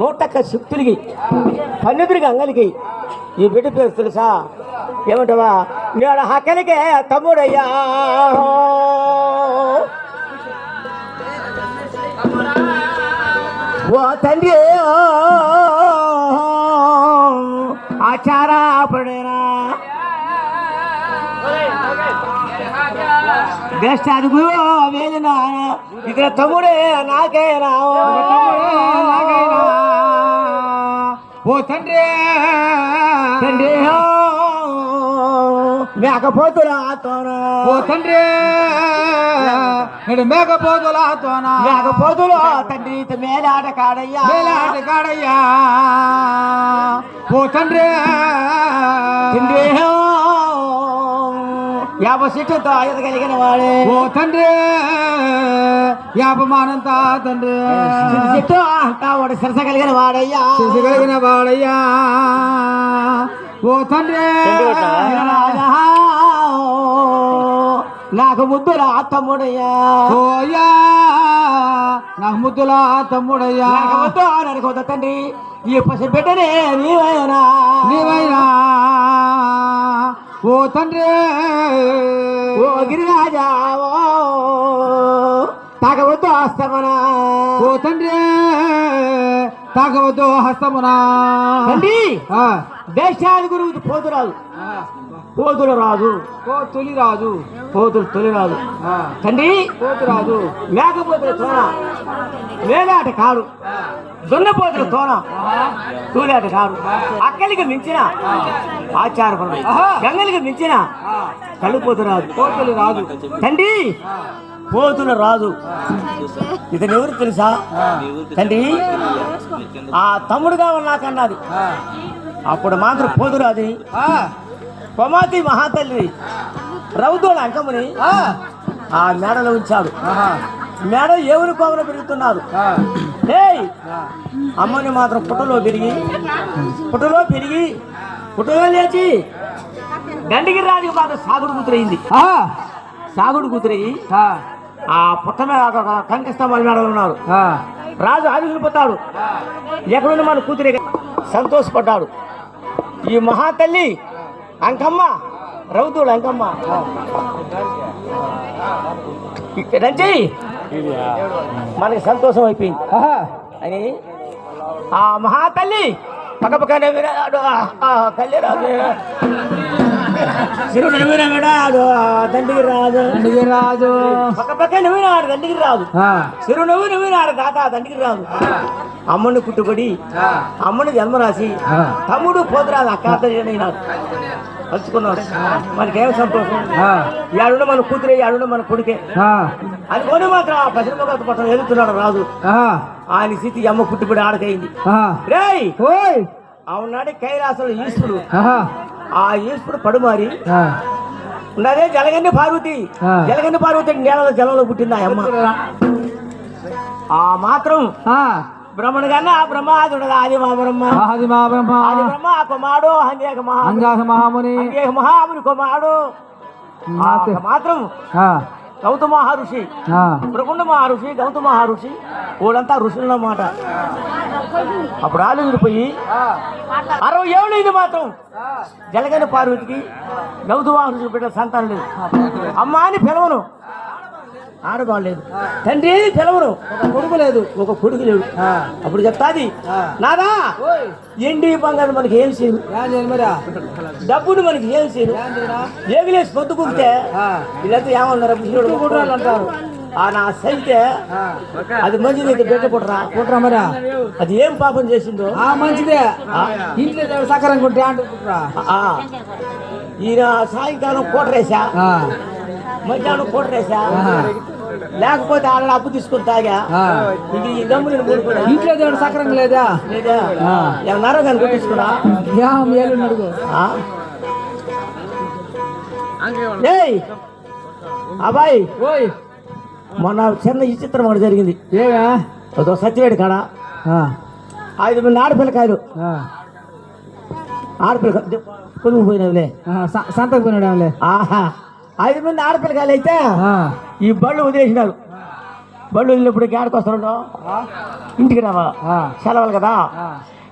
100 శక్తులకి 12 అంగలికి ఈ బిడ్డ పేరు తెలుసా ఏమంటావా, నేను హక్కలికే తమ్ముడయ్యా ఓ తండ్రి ఆచారా పడేనా బెస్ట్ అదుగు వేలినా ఇక్కడ తమ్ముడే నాకేనా ఓ తండ్రి తండ్రి మేకపోతులాతోన ఓ తండ్రి మేకపోతులాతోన మేకపోతులు తండ్రి మేలాట కాడయ్యా ఓ తండ్రి తండ్రి 50 చెట్టుతో ఎదగలిగిన వాడే ఓ తండ్రి 50 మానంతా తండ్రి చెట్టు అంతా వాడు సరసగలిగిన వాడయ్యా ఓ తండ్రి నాకు ముద్దులా తమ్ముడయ్యా ఓయా నాకు ముద్దులా తమ్ముడయ్యా అనుకోదా తండ్రి ఈ పసి బిడ్డనే నీవైనా ఓ తండ్రి ఓ గిరిరాజా తాగవద్దు హస్తమనా ఓ తండ్రి తాగవద్దు హస్తమునా తండ్రి దేశాది గురువు పోతురాదు పోతులు రాదు తొలి రాదు తండ్రి పోతురాదు మేకపోతుల తోన వేలాట కాడు, దున్నపోతుల తోన తూలాట కాడు. అక్కలికి మించిన ఆచారపడు, గంగలికి మించిన కళ్ళుపోతు రాదు, పోతులు రాదు తండ్రి పోతులు రాదు. ఇతను ఎవరు తెలుసా తండ్రి, ఆ తమ్ముడుగా నాకన్నది. అప్పుడు మాత్రం పోతురాది కొమాతి మహాతల్లి రౌదోళ అంకముని ఆ మేడలో ఉంచాడు. మేడ ఏవుని కోవన పెరుగుతున్నారు. ఏయ్ అమ్మని మాత్రం పుట్టలో పెరిగి పుట్టలో లేచి దండిగిరి రాజుకి మాత్రం సాగుడు కూతురయ్యి ఆ పుట్ట మీద కనికిస్తామని మేడలు ఉన్నారు. రాజు ఆవిరిపోతాడు. ఎక్కడున్న మన కూతురే సంతోషపడ్డాడు. ఈ మహాతల్లి అంకమ్మ రౌతుడు అంకమ్మ ఇక్కడంచి మనకి సంతోషం అయిపోయింది అని ఆ మహాతల్లి పక్కపక్కనే వినాడు. కళ్యాణరాజు శివుడు వినాడు. దండిగిరి రాజు పక్కపక్కనే వినాడు. దండిగిరి రాజు శివుడు వినాడు. తాత దండిగిరి రాజు అమ్మని పుట్టుబడి అమ్మని జన్మరాశి తమ్ముడు పోతురాదు అక్క అర్థనాడు కలుసుకున్నాడు. మనకేం సంతోషం. ఏడున్న మన కూతురే ఏడున్న మన కొడుకే అనుకోని మాత్రం ఆ పశ్చిమ పట్టణం ఎదుగుతున్నాడు రాజు. ఆయన స్థితి అమ్మ పుట్టుబడి ఆడకైంది. రేయ్ అవునాడు కైలాసంలో ఈశ్వరుడు. ఆ ఈశ్వరుడు పడుమారి ఉన్నదే జలగండి పార్వతి నేల జలంలో పుట్టింది ఆ అమ్మ. ఆ మాత్రం బ్రహ్మణు కన్నా బ్రహ్మాదుడు ఆది మహాబ్రహ్మ ఆది బ్రహ్మ కుమారుడు మహాముని కుమారుడు మాత్రం గౌతమ మహర్షి ప్రకుండ మహర్షి గౌతమ మహర్షి వాళ్ళంతా ఋషులు అన్నమాట. అప్పుడు ఆలోచిపోయి 60 ఏళ్ళు ఇది మాత్రం జలగని పార్వతికి గౌతమ మహర్షి బిడ్డ సంతానం లేదు. అమ్మ అని పిలవను ఆడబాలేదు. తండ్రి పిలవరు. ఒక కొడుకు లేడు. అప్పుడు చెప్తాది నాదా ఎండి బంగారు మనకి ఏం చేయరు. డబ్బును మనకి ఏం చేయరు. ఏగిలేసి పొద్దు కుక్కితే వీళ్ళంతా ఏమన్నారు అంటారు. నా సైతే అది మంచిది. బిడ్డ కుట్రా మరి అది ఏం పాపం చేసిందో మంచిదే. ఇంట్లో సకరం కుట్రా అంటురా. ఈయన సాయంకాలం కూటరేసా మధ్యాహ్నం కూటరేసా లేకపోతే ఆడ అప్పు తీసుకుని తాగా ఇది ఈ దమ్ము నేను కొడుకున్నా. ఇంట్లో దేవుడు సకరం లేదా ఏమన్నారో కానీ కొట్టించుకున్నా. అబ్బాయి మొన్న చిన్న ఈ చిత్రం ఒకటి జరిగింది. సత్యవేడి కాడ 5 మంది ఆడపిల్లకాయలు కొనుక్కు పోయినవిలే సంతకు పోయినాడులే. 5 మంది ఆడపిల్లకాయలు అయితే ఈ బళ్ళు వదిలేసినారు. బళ్ళు వదిలినప్పుడు ఏడకి వస్తాడు ఇంటికి రావా సెలవులు కదా.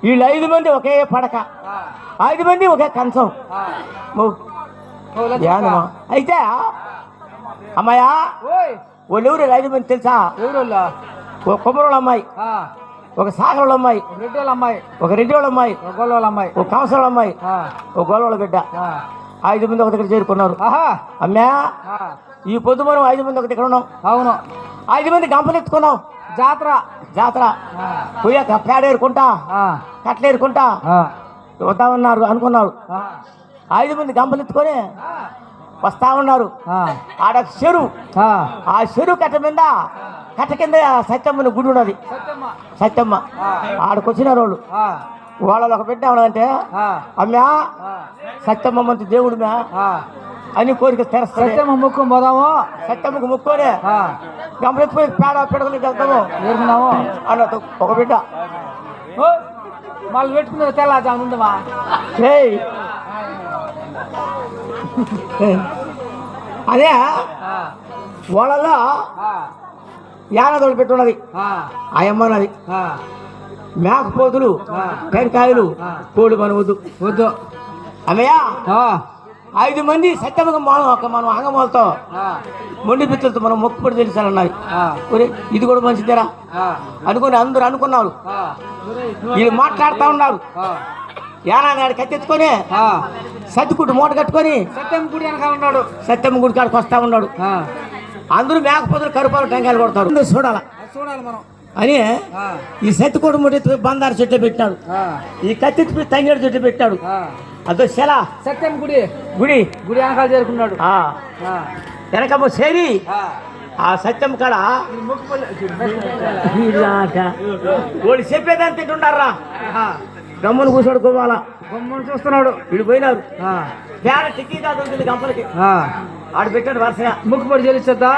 వీళ్ళు 5 మంది ఒకే పడక 5 మంది ఒకే కంచం. అయితే అమ్మాయా వాళ్ళు ఎవరు 5 మంది తెలుసా? ఒక కొమ్మరోళ్ళ అమ్మాయి, ఒక సాగరోళ్ళ అమ్మాయి, ఒక రెడ్డి వాళ్ళ అమ్మాయి, ఒక కంసరోళ్ళ అమ్మాయి, ఒక గొల్లవాళ్ళ బిడ్డ. 5 మంది ఒక దగ్గర చేరుకున్నారు. అమ్మా ఈ పొద్దు మనం 5 మంది ఒక దగ్గర ఉన్నాం. అవును 5 మంది గంపలు ఎత్తుకున్నాం. జాతర పోయాక పేడ ఏరుకుంటా కట్టలు ఏరుకుంటా వద్దామన్నారు అనుకున్నారు. 5 మంది గంపలు ఎత్తుకొని వస్తా ఉన్నారు. ఆడ చెరువు, ఆ చెరువు కట్ట మీద కట్ట కింద సత్యమ్మని గుడి ఉన్నది. సత్యమ్మ ఆడకొచ్చినారు వాళ్ళు. వాళ్ళలో ఒక బిడ్డ ఏమన్నదంటే అమ్మా సత్యమ్మ మంచి దేవుడు మ్యా అని కోరిక తెరస్తాము. సత్యమ్మకు మొక్కునే గమనిపోయి పేడ పెడకలు వెళ్తాము అన్నట్టు ఒక బిడ్డ మళ్ళీ పెట్టుకునే తెల్లాజా ఉండవా. అదే వాళ్ళలో యానదోడు పెట్టున్నది. ఆ అమ్మన్నది మేకపోతులు టెంకాయలు కోడి మన వద్దు అమ్మయ్యా 5 మంది సత్యముఖం మనం అంగమూలతో మొండి పిత్తలతో మనం మొక్కుపడి తెలుసానన్నది. ఇది కూడా మంచిదేరా అనుకుని అందరూ అనుకున్నారు. వీళ్ళు మాట్లాడుతూ ఉన్నారు. యానాడు కత్తెత్తుకొని సత్తుకుట్టు మూట కట్టుకొని సత్యమ్మ గుడి కాడికి వస్తా ఉన్నాడు. అందరూ మేకపోతులు కరుపాలు టెంకాయలు కొడతారు. చూడాలి మనం అని ఈ సత్తుకోట ముట్టి బందారు చెట్లు పెట్టాడు. ఈ కత్తి తంగేడు చెట్లు పెట్టాడు. అదో శలా సత్యం గుడి వెనకాల చేరుకున్నాడు. వెనకమ్మ సేరి ఆ సత్యం కాడ వాళ్ళు చెప్పేదాన్ని తింటున్నారా. గమ్మును కూర్చోడుకోవాలా గమ్మును చూస్తున్నాడు. వీడు పోయినారు పేడ టిక్కీ కాదు గంపలకి ఆడు పెట్టాడు వరుసగా ముక్కుపడి చెల్లిస్తుందా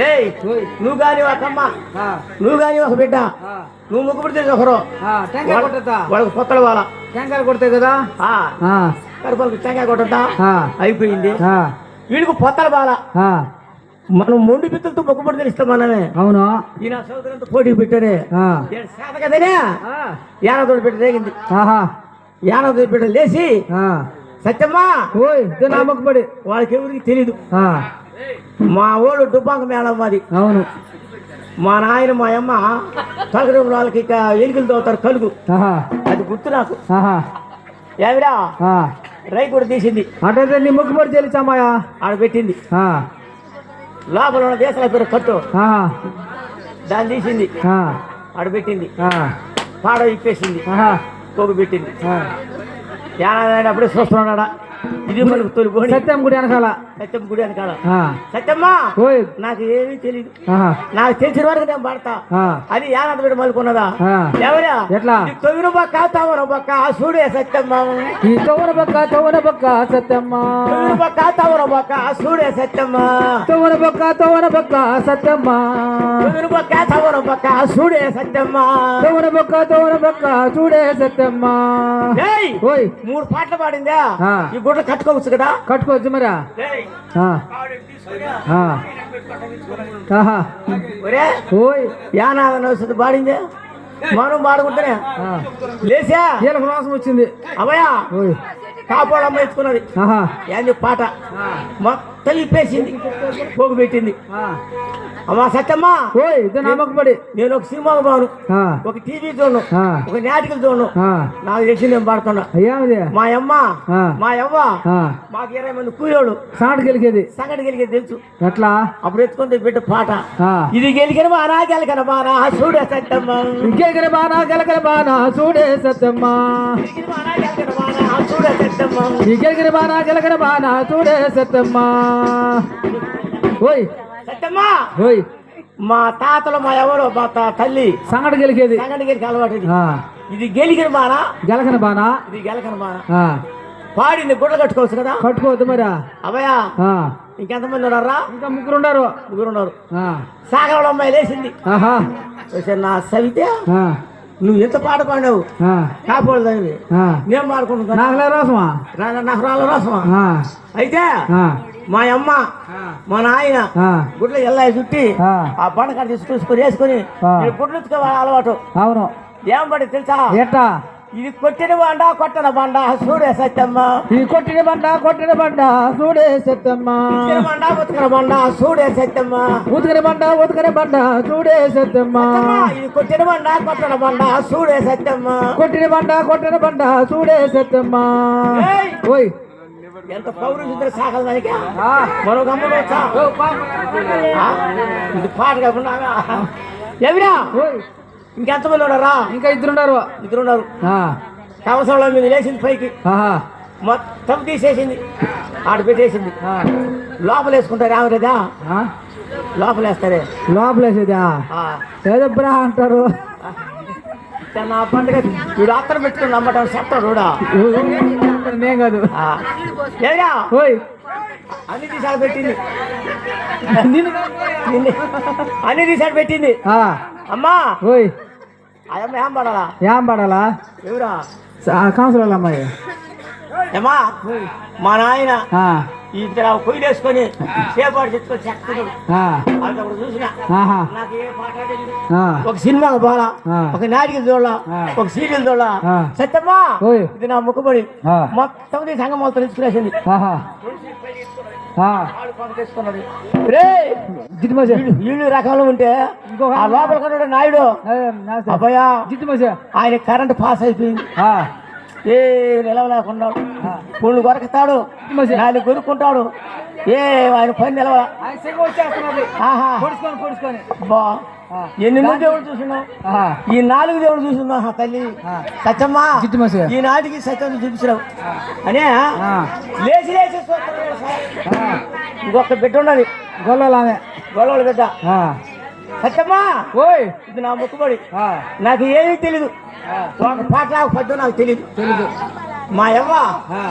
ఏయ్ ఓయ్. నువ్వు కానీ ఒక అమ్మ ఆ, నువ్వు కానీ ఒక బిడ్డ ఆ, నువ్వు ముగ్గురు తెలిసి ఒకరు ఆ, టెంకాయ కొట్టద్దా వాళ్ళకి పొత్తల వాళ్ళ టెంకాయలు కొడతాయి కదా ఆ, కడుపులకు టెంకాయ కొట్టా ఆ, అయిపోయింది ఆ, వీడికి పొత్తల బాల ఆ, మనం మొండి పిత్తులతో మొక్కుబడి తెలుస్తాం మనమే అవును ఈయన సోదరులతో పోటీ పెట్టారే ఆ, శాత కదనే ఆ, యానతోటి బిడ్డ రేగింది ఆహా యానతోటి బిడ్డ లేచి ఆ, సత్యమ్మా ఓయ్ ఇది నా మొక్కుబడి వాళ్ళకి ఎవరికి తెలీదు ఆ, మా ఓళ్ళు డుబ్బాంక మేళం మాది అవును మా నాయన మా అమ్మ తొలగడం వాళ్ళకి ఇక ఎలుకలు తోతారు కలుగు ఆహా అది గుర్తు నాకు ఆహా ఏమిరా ఆ, రై కూడా తీసింది అటైతే నీ మొక్కుబడి చెల్లించామాయా ఆడ పెట్టింది ఆ, లోపల ఉన్న దేశాల పేరు కట్టు ఆహా దాన్ని తీసింది ఆ, ఆడ పెట్టింది ఆ, పాడ ఇప్పేసింది ఆహా పోగు పెట్టింది ఆ. యానాడు అప్పుడే చూస్తున్నాడా ఇది మనకు తొలిపోయి సత్యం గుడి వెనకాల సత్యం గుడి వెనకాల ఆ, సత్యమ్మా ఓయ్ నాకు ఏమీ తెలియదు ఆహా నాకు తెలిసిన వరకు నేను పడతా ఆ, అది యానాథ బిడ్డ మలుకున్నదా ఆ. ఎవరా ఎట్లా? తొమ్మిది పక్క తవన పక్క చూడే సత్యమ్మ ఈ తోవన పక్క సత్యమ్మ తొమ్మిది పక్క తవన పక్క చూడే సత్యమ్మ తోవన పక్క సత్యమ్మ తొమ్మిది పక్క తవన పక్క చూడే సత్యమ్మ తోవన పక్క చూడే సత్యమ్మ ఏయ్ ఓయ్ 3 పాటలు పాడిందా ఆ. ఈ గుడ్డ కట్టుకోవచ్చు కదా కట్టుకోవచ్చు మరా ఏయ్, ఆ, ఆ. ఆహా ఒరే ఓయ్ యానాథ వస్తుంది పాడిందే మనం పాడుకుంటేనే ఆ. లేచా వీళ్ళకి రోసం వచ్చింది అవయా ఓయ్ కాపాడమ్మ ఎత్తుకున్నది ఆహా ఏంది పాట మొత్తం ఇప్పేసింది పోగు పెట్టింది ఆ. అమ్మా సత్యమ్మా ఓయ్ ఇది నా మొక్కుబడి నేను ఒక సినిమాకు బాను ఆ, ఒక టీవీ చూడను ఆ, ఒక నాటికలు చూడను ఆ. నాకు తెలిసి నేను పాడుతున్నా అయ్యామిది మా అమ్మ ఆ. మా అవ్వ ఆ. మాకు 20 మంది కూయోళ్ళు సాటు గెలికేది సంగటి గెలిగేది తెలుసు ఎట్లా అప్పుడు ఎత్తుకుంటే బిడ్డ పాట ఆ. ఇది గెలికిన బానా గెలకన బానా చూడే సత్యమ్మ గెలగల బానా చూడే సత్యమ్మ గెలికిన బానా గెలకన బానా చూడే సత్యమ్మ ఈ గెలగల బానా చూడే సత్యమ్మ ఓయ్ సత్యమ్మ ఓయ్ మా తాతలు మా ఎవరు మా తల్లి సంగటి గెలికేది సంగటి గెలికి అలవాటు ఇది. ఆ, ఇది గెలికిన బానా గెలకన బానా ఇది గెలకన బానా ఆ, పాడింది గుడ్డలు కట్టుకోవచ్చు కదా కట్టుకోవద్దు మరా అవయా ఆ, ఇంకెంతమంది ఉన్నారా ఇంకా ముగ్గురు ఉన్నారు ముగ్గురు ఉన్నారు ఆ, సాగరంలో అమ్మాయి లేచింది ఆహా వచ్చే నా సవితే ఆ, నువ్వు ఎంత పాట పాడావు ఆ, కాపోడు దానివి ఆ. నేను పాడుకుంటున్నా నాకులే రోసమా నాకు రాళ్ళ రాసమా ఆ, అయితే ఆ, మా అమ్మ మా నాయన ఆ, గుడ్లు ఎల్లాయి చుట్టి ఆ. ఆ బండకాడ తీసుకొని వేసుకొని ఆ. ఈ గుడ్లు ఉతుకోవాలి అలవాటు అవును ఏం పడి తెలుసా ఎట్టా ఇది కొట్టిన బండ కొట్టన బండ చూడే సత్యమ్మ ఈ కొట్టిన బండ చూడే సత్యమ్మ ఉతికిన బండ ఉతికిన బండ చూడే సత్యమ్మ ఉతికిన బండ చూడే సత్యమ్మ సత్యమ్మ, ఇది కొట్టిన బండ కొట్టన బండ చూడే సత్యమ్మ కొట్టిన బండ చూడే సత్యమ్మ ఏయ్! ఓయ్ ఎంత పౌరుషుద్ర సాగల దానికి ఆ, మరో గమ్మున వచ్చా ఓ, పా. ఆ? ఇది పాట కాకుండా ఎవరా ఓయ్ ఇంకెంతమంది ఉన్నారా ఇంకా ఇద్దరున్నారు ఇద్దరు ఉన్నారు ఆ, కవసంలో మీద లేచింది పైకి ఆహా, మొత్తం తీసేసింది ఆడ పెట్టేసింది ఆ, లోపల వేసుకుంటారు ఆవిడదా ఆ, లోపల వేస్తారే లోపలేసేదా ఆ. ఏదో బ్రా అంటారు నా పండుగ వీడు అత్తరు పెట్టుకుని నమ్మటం చెప్తాడు కూడా నేను కాదు ఏరా ఓయ్ అన్ని తీసాడు పెట్టింది నిన్ను కాదు. అన్ని తీసాడు పెట్టింది ఆ, అమ్మా ఓయ్ అమ్మ ఏం పడాలా ఏం పడాలా ఎవరా కౌన్సిలర్ అమ్మాయి ఏమా మా నాయన ఆ, ఇద్దరు పొయ్యి వేసుకొని చేపాటు చెప్పుకొని చెప్తున్నాడు ఆ, అది ఒకటి చూసిన ఆహా, నాకు ఏ పాట తెలియదు. ఆ, ఒక సినిమాకి పోలా ఆ. ఒక నాటికలు చూడాలా ఆ. ఒక సీరియల్ చూడాలా ఆ. సత్యమ్మా ఓయ్ ఇది నా ముక్కుబడి ఆ, మొత్తం నీ సంఘం మొత్తం తీసుకునేసింది ఆహా, ఆ, జిట్టు మసే ఇల్లు రకాలు ఉంటే ఇంకొక ఆ లోపల కొన్నాడు నాయుడు అబ్బాయా జిట్టు మసే ఆయన కరెంట్ పాస్ అయిపోయింది ఆ, ఏ నిలవలేకున్నాడు పుళ్ళు కొరకుతాడు నాలుగు కొరుక్కుంటాడు ఏ ఆయన పని నిలవ ఆయన సిగ్గు వచ్చేస్తున్నది ఆహా పొడుచుకొని బా ఆ. ఎన్ని దేవుడు చూసినావు ఆహా, ఈ 4 దేవుడు చూసిందా తల్లి ఆ. సత్యమ్మా జిట్టు మసే ఈ నాటికి సత్యం చూపించినావు అనే ఆ, లేచి లేచి చూస్తున్నాడు సార్. ఆ, ఇంకొక బిడ్డ ఉన్నది గొల్లలామె గొడవల బిడ్డ ఆ, సత్యమ్మా ఓయ్ ఇది నా ముక్కుబడి ఆ, నాకు ఏమీ తెలీదు ఆ, ఒక పాట ఒక పద్యం నాకు తెలీదు తెలీదు మా యవ్వ ఆ,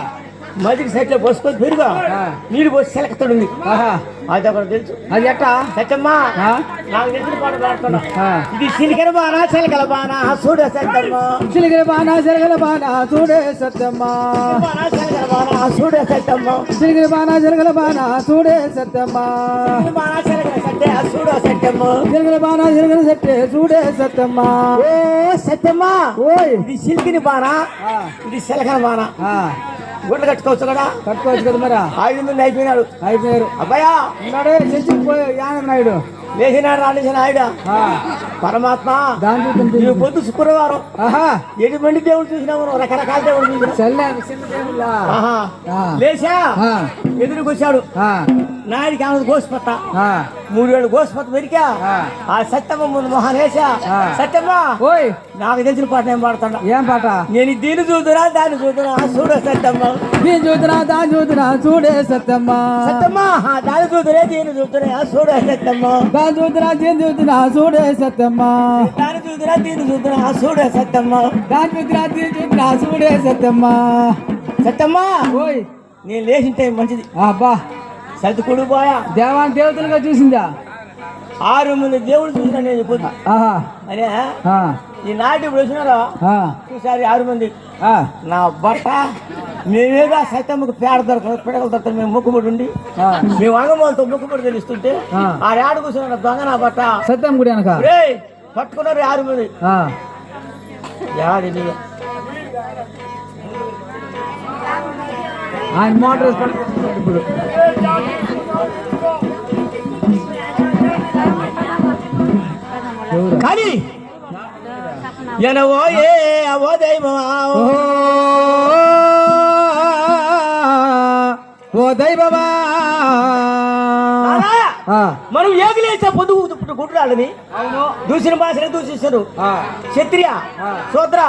మధ్యకి సైట్లో పోసుకొని పెరుగా ఆ. నీళ్ళు పోసి సెలకతాడుంది ఆహా, అది ఒకటి తెలుసు. అది ఎట్టా సత్యమ్మా ఆ? నాకు తెలిసిన పాట పాడుతున్నా. ఆ. ఇది చిలికల బాణ చిలకల బాణ చూడ సత్యమ్మా, చిలిగిరి బాణ చెరగల బాణ చూడే సత్యమ్మా, బాణ చిలకల బాణ చూడ సత్యమ్మా, చిలిగిరి బాణ చెరగల బాణ చూడే సత్యమ్మా, బాణ చిలకల సత్య చూడ సత్యమ్మా. చిలిగిరి బాణ చెరగల సత్తే చూడే సత్యమ్మా. ఓ సత్యమ్మా, ఓయ్ ఇది సిల్కిని బాణ, ఆ, ఇది చిలకల బాణ. ఆ, గుడ్లు కట్టుకోవచ్చు కదా. కట్టుకోవచ్చు కదా మరి. 5 మంది అయిపోయినాడు. అయిపోయారు. అబ్బాయా ఉన్నాడే చచ్చిపోయి యానం నాయుడు. లేచినాడు రాణిసిన ఆయన ఆ, పరమాత్మ. దాంట్లో ఈ తింటుంది. పొద్దు శుక్రవారం ఆహా ఎటువంటి దేవుడు చూసినాము, రకరకాల దేవుడు చూసినా. చల్లని చిన్న దేవుళ్ళా. ఆహా. ఆ. లేచా ఆ, ఎదురుకొచ్చాడు ఆ, నాయుడికి ఆమె గోసిపట్ట ఆ, 3 ఏళ్ళు గోసిపట్ట పెరికా. ఆ. ఆ సత్యమ్మ ముందు మొహాన్ వేసా. ఆ. సత్యమ్మ ఓయ్ నాకు తెలిసిన పాట ఏం పాడుతున్నా. ఏం పాట? నేను దీన్ని చూద్దురా దాన్ని చూద్దురా చూడ సత్యమ్మ. దీని చూతున్నా దాని చూతున్నా చూడే సత్యమ్మా, సత్యమ్మ దాన్ని చూద్దురే దీన్ని చూద్దురా చూడ సత్యమ్మ. దాని చూతున్నా దీని చూతున్నా చూడే సత్యమ్మా, దాన్ని చూద్దురా దీన్ని చూద్దురా చూడ సత్యమ్మ. దాని చూతున్నా దీని చూతున్నా చూడే సత్యమ్మా. సత్యమ్మ ఓయ్ నేను లేచింటే మంచిది. అబ్బా సర్దుకుడు పోయా. దేవాన్ దేవతలుగా చూసిందా? 6 మంది దేవుడు చూసినా నేను పొద్దు. ఆహా అరే ఆ, ఈ నాటి ఇప్పుడు వచ్చినారా ఆ, చూసారి 6 మంది. ఆ, నా బట్ట మేమేగా సత్యమ్మకు పేడ దొరకదు పిడకలు దొరకదు. మేము మొక్కుబడి ఉండి ఆ. మేము అంగమూలతో మొక్కుబడి తెలుస్తుంటే ఆ. ఆ ఏడు కూర్చున్న దొంగ నా బట్ట సత్యం గుడి అనక. రే పట్టుకున్నారు 6 మంది. ఆ, యాడి నీ? ఆయన మోటార్ వేసి పట్టుకుంటున్నాడు ఇప్పుడు. ఎవరు? కానీ ఎనవో ఏ అవో దైవమా ఓ దైవమా. ఆ, మనం ఏగిలేసా పొద్దు గుడ్రాలని అవును. దూసిన భాషను దూషిస్తారు. ఆ, క్షత్రియ ఆ. శూద్ర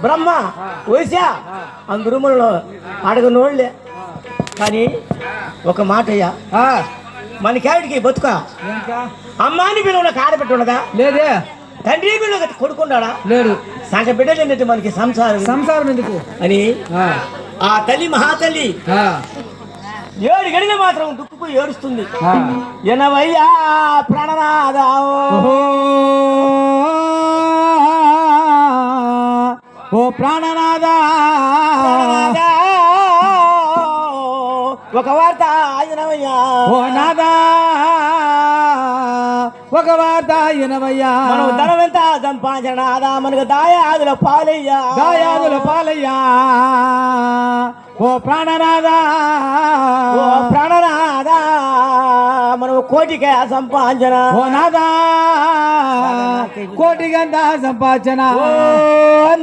బ్రహ్మ వైశ్య అందరూ మనలో అడగనోళ్లే. కానీ ఒక మాట అయ్యా, ఆ, మనకేడికి బతుక ఇంకా అమ్మాని పిల్లలకు ఆడబెట్టి ఉండగా, లేదే. తండ్రి పిల్లలకు కొడుకున్నాడా, లేడు. సంగ బిడ్డలు ఏంటంటే మనకి సంసారం సంసారం ఎందుకు? అని ఆ, ఆ తల్లి మహాతల్లి ఆ, 7 గడిలు మాత్రం దుక్కుకు ఏడుస్తుంది. ఆ. ఎనవయ్యా ప్రాణనాదా ఓహో ఓ ప్రాణనాదా, ప్రాణనాదా, ఒక వార్త ఆయనవయ్యా. ఓ నాదా ఒక వార్త ఇనవయ్యా. మనం ధనం ఎంత సంపాదనాదా మనకు దాయాదుల పాలయ్యా. దాయాదుల పాలయ్యా. ఓ ప్రాణనాదా, ఓ ప్రాణనాదా మనం కోటికే సంపాదన. ఓ నాదా కోటి గంట సంపాదన. ఓ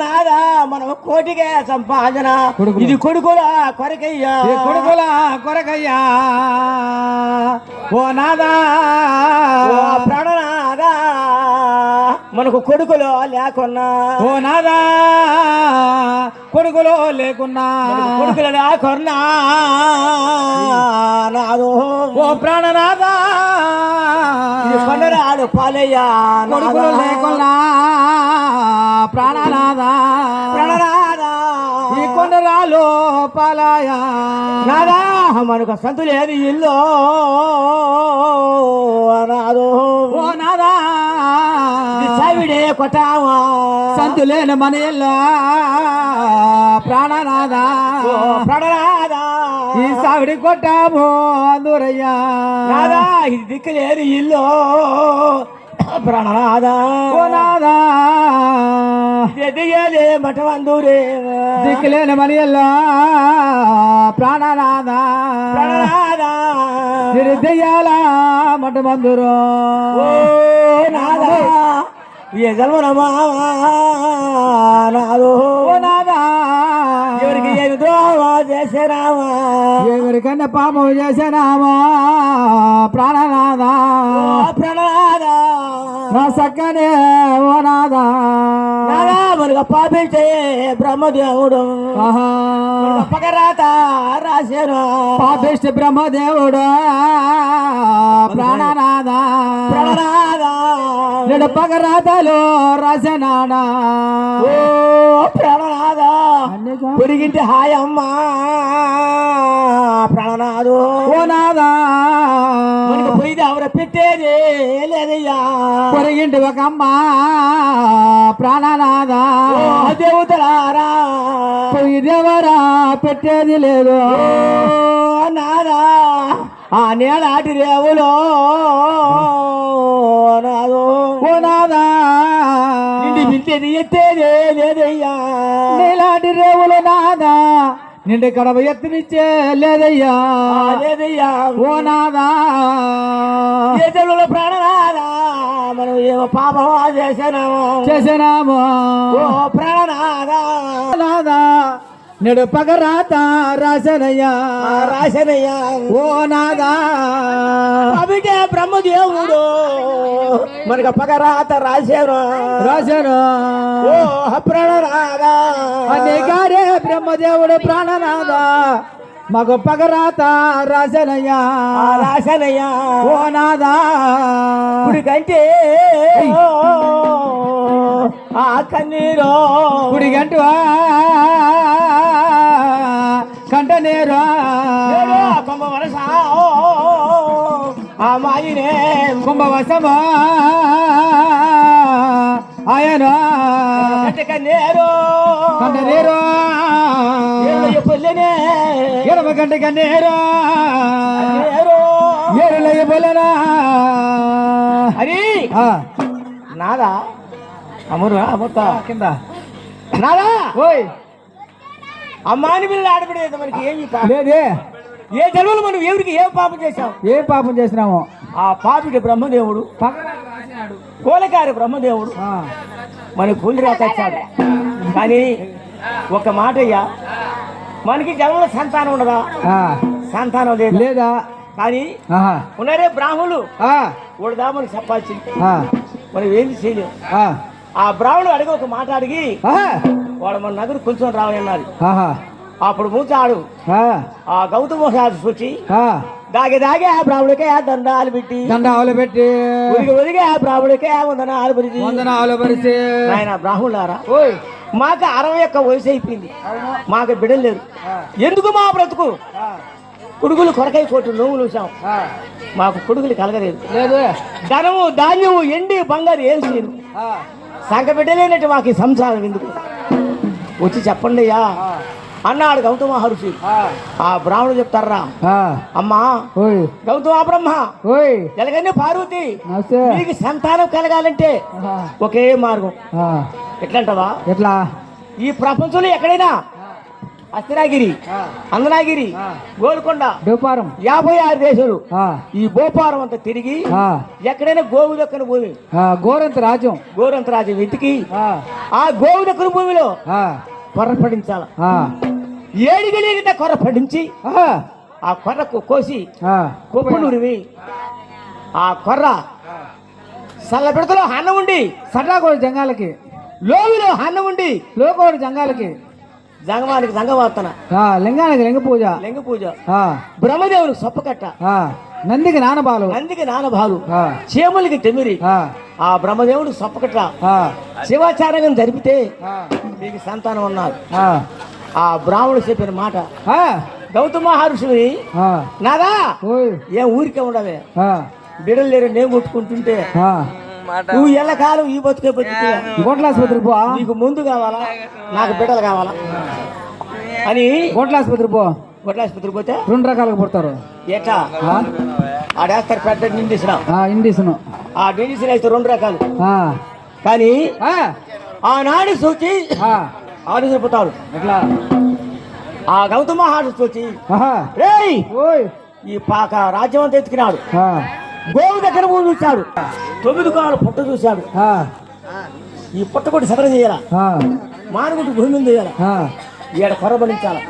నాదా మనం కోటికే సంపాదన. కొడుకులు. ఇది కొడుకుల కొరకయ్యా. ఈ కొడుకుల కొరకయ్యా. ఓ నాదా ఓ ప్రాణనాదా మనకు కొడుకులు లేకున్నా. ఓ నాదా కొడుకులో లేకున్నా. కొడుకులు లేకున్నా నాదో. ఓ ప్రాణనాదా ఇది కొండరాడు పాలయ్యా. కొడుకులు లేకున్నా. ప్రాణనాదా ప్రాణనాదా ఈ కొండరాలు పాలాయా. నాదా మనకు సంతు లేదు ఇల్లు నాదో. ఓ నాదా సవిడే కొట్టావా సంతులేని మన ఇల్లు ప్రాణనాదా. ఓ ప్రాణనాదా ఈ సావిడి కొట్టాము అందరయ్యా. నాదా ఇది దిక్కులేని ఇల్లు ప్రాణనాదా. ఓ నాదా ఎదిగలే మఠమందూరే దిక్కులేని మన ఇల్లు ప్రాణనాదా. ప్రాణనాదా దెయ్యాల మట మందురు. ఓ నాదా ఏ జన్మనమా నాదో. ఓ నాదా ఎవరికి ఏమి ద్రోహమా చేసేనామా. ఎవరికన్నా పాపం చేసినామా ప్రాణనాదా. ఓ ప్రాణనాదా నా సక్కనే ఓ నాదా. నాదా మనకు పాపించే బ్రహ్మదేవుడు ఆహా పగరాత రాశాను. పాపిష్టి బ్రహ్మదేవుడు ప్రాణనాదా. ప్రాణనాదా నేడు పగరాతలో రాసనాడా. ఓ ప్రాణనాదా అన్ని పొరిగింటి హాయమ్మా ప్రాణనాథు ఓ నాదా మనకి పోయిది ఆవిడ పెట్టేది లేదయ్యా పొరిగింటి ఒక అమ్మ ప్రాణనాదా ఓ దేవతలారా ఇదేవరా పెట్టేది లేదు ఓ నాదా ఆ నేలాటి రేవులో నాదో ఓ నాదా నిండి పిలిచేది ఎత్తేదే లేదయ్యా నీలాంటి రేవులు నాదా నిండి కడవ ఎత్తునిచ్చే లేదయ్యా లేదయ్యా ఓ నాదా ఏ తెలుగులో ప్రాణనాదా మనం ఏమో పాపమా చేసినాము ఓ ప్రాణనాదా నాదా నేడు పగరాత రాసనయ్యా రాశనయ్యా ఓ నాదా అవిటే బ్రహ్మదేవుడు మనకు పగరాత రాశాను రాశాను ఓ ప్రాణనాదా అనేకారే బ్రహ్మదేవుడు ప్రాణనాదా మగ పగరాత రాసనయ్యా రాశనయ్యా ఓ నాదా గుడికంటే ఆ కన్నీరు గుడి గంట కంట నేరు కొంబ వరస ఆ మాయినే కుంభవశమా ఆయన కన్నీరు కంట నేరు పొల్లనే ఎడమ గంట కన్నేరు ఏరులయ్య పొలనా హరి నాదా అమరు అమృత కింద నాదా ఓయ్ అమ్మాని పిల్లలు ఆడబడేది మనకి ఏమి లేదే ఏ జన్మలు మనం ఎవరికి ఏం పాపం చేశాం ఏ పాపం చేసినాము ఆ పాపిడి బ్రహ్మదేవుడు కోలకారి బ్రహ్మదేవుడు మనకి పుండి రాకొచ్చాడు కానీ ఒక మాట అయ్యా మనకి జన్మలో సంతానం ఉండదా సంతానం లేదు లేదా కానీ ఉన్నారే బ్రాహ్మణులు వాడుదా మనకి చెప్పాల్సింది మనం ఏంది చేయలేము ఆ బ్రాహ్మణుడు అడిగి ఒక మాట అడిగి వాడు మన నగరు కొంచెం రావాలన్నారు అప్పుడు మూచాడు ఆ గౌతమ మహర్షి వచ్చి దాగే దాగే ఆ బ్రాహ్మణుడికే ఆ దండాలు పెట్టి పెట్టి ఒదిగే ఆ బ్రాహ్మణుడికే ఆ వందనాలు పరిచి పరిచి ఆయన బ్రాహ్మణులారా మాకు 61 వయసు అయిపోయింది మాకు బిడ్డలు లేరు ఎందుకు మా బ్రతుకు కొడుకులు కొరకై కోటు నువ్వు చూసాం మాకు కొడుకులు కలగలేదు లేదు ధనము ధాన్యము ఎండి బంగారు ఏం చేయను సంక బిడ్డలేనట్టు మాకు ఈ సంసారం ఎందుకు వచ్చి చెప్పండి అయ్యా అన్నాడు గౌతమ మహర్షి ఆ బ్రాహ్మణుడు చెప్తారా అమ్మా గౌతమ బ్రహ్మ ఎలాగనే పార్వతి నీకు సంతానం కలగాలంటే ఒకే మార్గం ఎట్లంటవా ఎట్లా ఈ ప్రపంచంలో ఎక్కడైనా అస్తినాగిరి అందనాగిరి గోల్కొండ భోపారం 56 దేశాలు ఈ భోపారం అంతా తిరిగి ఎక్కడైనా గోవు దక్కని భూమి గోరంత రాజ్యం వెతికి ఆ గోవు దక్కని భూమిలో కొర్రపడించాల ఏడిగలిగితే కొర్రపడించి ఆ కొర్రకు కోసి కొప్పునూరివి ఆ కొర్ర సల్ల పెడతలో అన్నం ఉండి సటాకోడు జంగాలకి లోవిలో అన్నం ఉండి లోకోడు జంగాలకి జంగమానికి జంగవార్తన లింగానికి లింగ పూజ బ్రహ్మదేవునికి సొప్పకట్ట నందికి నానబాలు చీమలకి తెమిరి ఆ బ్రహ్మదేవుడు సొప్పకట్ట శివాచారంగా జరిపితే మీకు సంతానం ఉన్నారు ఆ బ్రాహ్మణుడు చెప్పిన మాట గౌతమ మహర్షి నాదా ఏం ఊరికే ఉండవే బిడలు లేరు నేను కొట్టుకుంటుంటే నువ్వు ఎల్లకాలం ఈ బతుకే బతుకే గొడ్లాసుపత్రి పో నీకు ముందు కావాలా నాకు బిడ్డలు కావాలా అని గొడ్లాసుపత్రి పోతే 2 రకాలుగా పుడతారు ఎట్లా ఆడేస్తారు పెద్ద నిండిసిన ఇండిసను ఆ నిండిసిన అయితే 2 రకాలు కానీ ఆనాడు సూచి ఆడిపోతాడు ఎట్లా ఆ గౌతమ మహర్షి వచ్చి ఈ పాక రాజ్యం అంతా ఎత్తుకున్నాడు గోవు దగ్గర భూమి చూశాడు 9 కాలు పుట్ట చూశాడు ఈ పుట్ట కొట్టి సదరం చేయాలా మానుగుట్టు భూమి చేయాలా ఈడ కొరబడించాలా